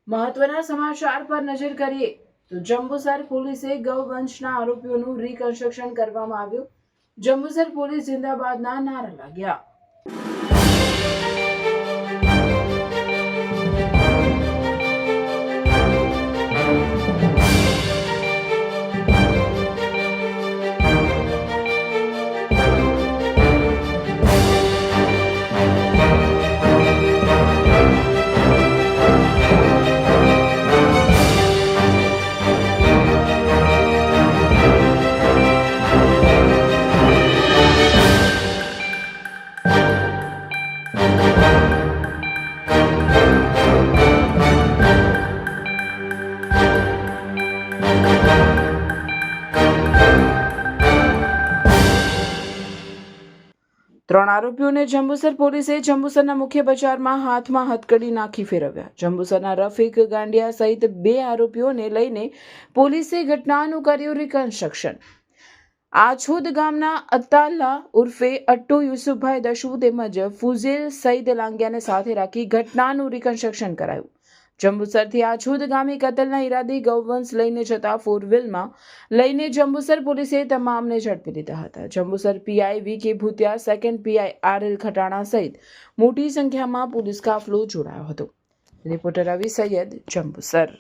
મહત્વના સમાચાર પર નજર કરીએ તો જંબુસર પોલીસે ગૌવંશના આરોપીઓનું રિકન્સ્ટ્રક્શન કરવામાં આવ્યું. જંબુસર પોલીસ જિંદાબાદના નારા લાગ્યા. ત્રણ આરોપીઓને જંબુસર પોલીસે જંબુસરના મુખ્ય બજારમાં હાથમાં હથકડી નાખી ફેરવ્યા. જંબુસરના રફીક ગાંડિયા સહિત 2 આરોપીઓને લઈને પોલીસે ઘટનાનું કર્યું રિકન્સ્ટ્રક્શન. આછોદ ગામના અતાલા ઉર્ફે અટ્ટુ યુસુફભાઈ દશુ તેમજ ફુઝેલ સઈદ લાંગિયાને સાથે રાખી ઘટનાનું રિકન્સ્ટ્રક્શન કરાયું. જંબુસરથી આછોદ ગામે કતલના ઈરાદે ગૌવંશ લઈને જતા 4વ્હીલમાં લઈને જંબુસર પોલીસે તમામને ઝડપી લીધા હતા. Jambusar PI V K. Bhutiya, second PI R L. Khatana સહિત મોટી સંખ્યામાં પોલીસ કાફલો જોડાયો હતો. રિપોર્ટર રવિ સૈયદ, જંબુસર.